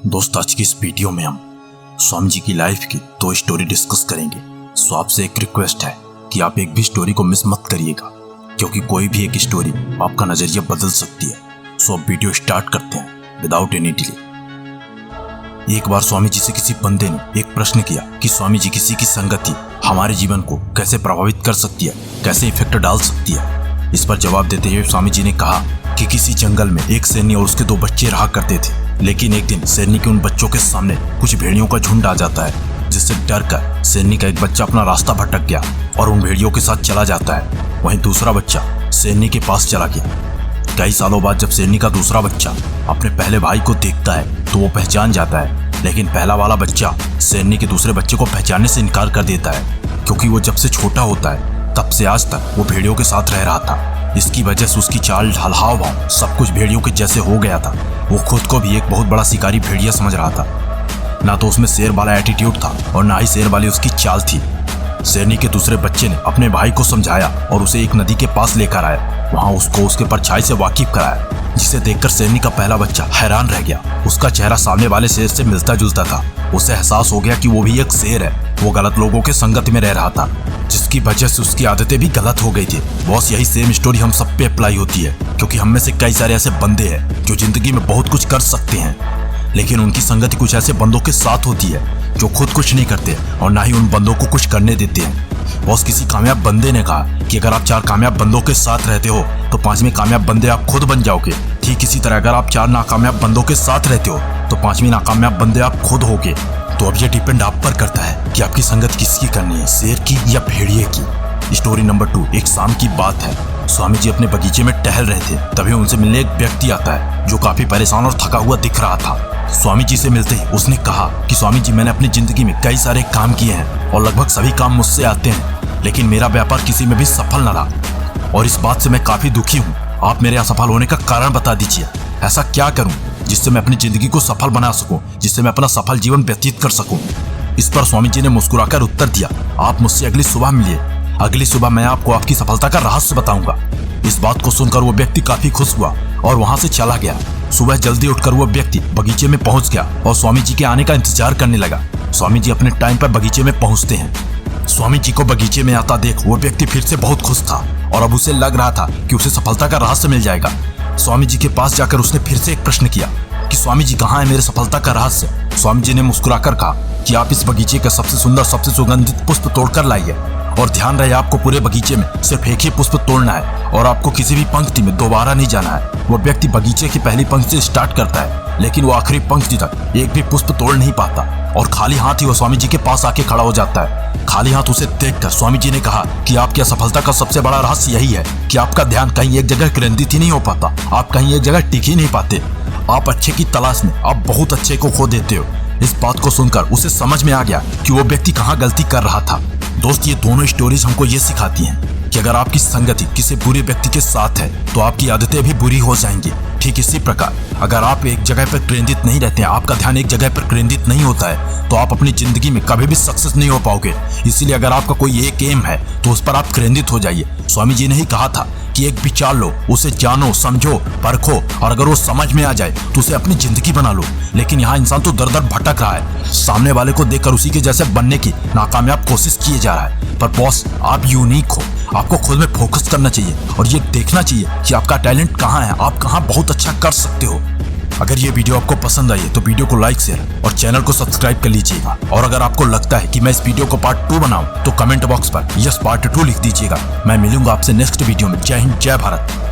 दोस्त, आज की इस वीडियो में हम स्वामी जी की लाइफ की 2 स्टोरी डिस्कस करेंगे। सो आपसे एक रिक्वेस्ट है कि आप एक भी स्टोरी को मिस मत करिएगा, क्योंकि कोई भी एक स्टोरी आपका नजरिया बदल सकती है। सो अब वीडियो स्टार्ट करते हैं विदाउट एनी डिले। एक बार स्वामी जी से किसी बंदे ने एक प्रश्न किया कि स्वामी जी, किसी की संगति हमारे जीवन को कैसे प्रभावित कर सकती है, कैसे इफेक्ट डाल सकती है। इस पर जवाब देते हुए स्वामी जी ने कहा कि किसी जंगल में एक शेरनी और उसके 2 बच्चे रहा करते थे। लेकिन एक दिन शेरनी के उन बच्चों के सामने कुछ भेड़ियों का झुंड आ जाता है, जिससे डर कर शेरनी का एक बच्चा अपना रास्ता भटक गया और उन भेड़ियों के साथ चला जाता है। वहीं दूसरा बच्चा शेरनी के पास चला गया। कई सालों बाद जब शेरनी का दूसरा बच्चा अपने पहले भाई को देखता है तो वो पहचान जाता है, लेकिन पहला वाला बच्चा शेरनी के दूसरे बच्चे को पहचानने से इनकार कर देता है, क्योंकि वो जब से छोटा होता है तब से आज तक वो भेड़ियों के साथ रह रहा था। इसकी वजह से उसकी चाल, ढाल, हाव भाव सब कुछ भेड़ियों के जैसे हो गया था। वो खुद को भी एक बहुत बड़ा शिकारी भेड़िया समझ रहा था। ना तो उसमें शेर वाला एटीट्यूड था और ना ही शेर वाली उसकी चाल थी। शेरनी के दूसरे बच्चे ने अपने भाई को समझाया और उसे एक नदी के पास लेकर आया। वहां उसको उसके परछाई से वाकिफ कराया, जिसे देखकर शेरनी का पहला बच्चा हैरान रह गया। उसका चेहरा सामने वाले शेर से मिलता जुलता था। उसे एहसास हो गया कि वो भी एक शेर है। वो गलत लोगों के संगत में रह रहा था, जिसकी वजह से उसकी आदतें भी गलत हो गई थी। बॉस, यही सेम स्टोरी हम सब पे अप्लाई होती है, क्योंकि हम में से कई सारे ऐसे बंदे हैं जो जिंदगी में बहुत कुछ कर सकते हैं, लेकिन उनकी संगति कुछ ऐसे बंदों के साथ होती है जो खुद कुछ नहीं करते और ना ही उन बंदों को कुछ करने देते हैं। बॉस, किसी कामयाब बंदे ने कहा कि अगर आप 4 कामयाब बंदों के साथ रहते हो तो 5वें कामयाब बंदे आप खुद बन जाओगे। ठीक इसी तरह अगर आप 4 नाकामयाब बंदों के साथ रहते हो तो 5वें नाकामयाब बंदे आप खुद होगे। तो अब ये डिपेंड आप पर करता है कि आपकी संगत किसकी करनी है, शेर की या भेड़िए की। Story number 2। एक शाम की बात है। स्वामी जी अपने बगीचे में टहल रहे थे, तभी उनसे मिलने एक व्यक्ति आता है जो काफी परेशान और थका हुआ दिख रहा था। स्वामी जी से मिलते ही उसने कहा कि स्वामी जी, मैंने अपनी जिंदगी में कई सारे काम किए हैं और लगभग सभी काम मुझसे आते हैं, लेकिन मेरा व्यापार किसी में भी सफल न रहा और इस बात से मैं काफी दुखी हूँ। आप मेरे असफल होने का कारण बता दीजिए। ऐसा क्या करूँ जिससे मैं अपनी जिंदगी को सफल बना सकूं, जिससे मैं अपना सफल जीवन व्यतीत कर सकूं। इस पर स्वामी जी ने मुस्कुराकर उत्तर दिया, आप मुझसे अगली सुबह मिलिए। अगली सुबह मैं आपको आपकी सफलता का रहस्य बताऊंगा। इस बात को सुनकर वो व्यक्ति काफी खुश हुआ और वहां से चला गया। सुबह जल्दी उठकर वो व्यक्ति बगीचे में पहुंच गया और स्वामी जी के आने का इंतजार करने लगा। स्वामी जी अपने टाइम पर बगीचे में पहुंचते हैं। स्वामी जी को बगीचे में आता देख वो व्यक्ति फिर से बहुत खुश था और अब उसे लग रहा था कि उसे सफलता का रहस्य मिल जाएगा। स्वामी जी के पास जाकर उसने फिर से एक प्रश्न किया कि स्वामी जी, कहाँ है मेरे सफलता का रहस्य। स्वामी जी ने मुस्कुराकर कहा कि आप इस बगीचे का सबसे सुंदर, सबसे सुगंधित पुष्प तोड़कर लाइए और ध्यान रहे आपको पूरे बगीचे में सिर्फ एक ही पुष्प तोड़ना है और आपको किसी भी पंक्ति में दोबारा नहीं जाना है। वो व्यक्ति बगीचे की पहली पंक्ति से स्टार्ट करता है, लेकिन वो आखिरी पंक्ति तक एक भी पुष्प तोड़ नहीं पाता और खाली हाथ ही वो स्वामी जी के पास आके खड़ा हो जाता है। खाली हाथ उसे देखकर स्वामी जी ने कहा कि आपकी असफलता का सबसे बड़ा रहस्य यही है कि आपका ध्यान कहीं एक जगह केंद्रित ही नहीं हो पाता, आप कहीं एक जगह टिक ही नहीं पाते। आप अच्छे की तलाश में आप बहुत अच्छे को खो देते हो। इस बात को सुनकर उसे समझ में आ गया कि वो व्यक्ति कहाँ गलती कर रहा था। दोस्त, ये दोनों स्टोरीज हमको ये सिखाती हैं कि अगर आपकी संगति किसी बुरे व्यक्ति के साथ है तो आपकी आदतें भी बुरी हो जाएंगी। ठीक इसी प्रकार अगर आप एक जगह पर केंद्रित नहीं रहते हैं, आपका ध्यान एक जगह पर केंद्रित नहीं होता है, तो आप अपनी जिंदगी में कभी भी सक्सेस नहीं हो पाओगे। इसीलिए अगर आपका कोई एक एम है तो उस पर आप केंद्रित हो जाइए। स्वामी जी ने ही कहा था कि एक विचार लो, उसे जानो, समझो, परखो और अगर वो समझ में आ जाए तो उसे अपनी जिंदगी बना लो। लेकिन यहाँ इंसान तो दर दर भटक रहा है, सामने वाले को देखकर उसी के जैसे बनने की नाकामयाब कोशिश किए जा रहा है। पर बॉस, आप यूनिक हो, आपको खुद में फोकस करना चाहिए और ये देखना चाहिए कि आपका टैलेंट कहाँ है, आप कहाँ बहुत अच्छा कर सकते हो। अगर ये वीडियो आपको पसंद आई तो वीडियो को लाइक, शेयर और चैनल को सब्सक्राइब कर लीजिएगा। और अगर आपको लगता है कि मैं इस वीडियो को पार्ट 2 बनाऊं तो कमेंट बॉक्स पर यस पार्ट 2 लिख दीजिएगा। मैं मिलूंगा आपसे नेक्स्ट वीडियो में। जय हिंद, जय भारत।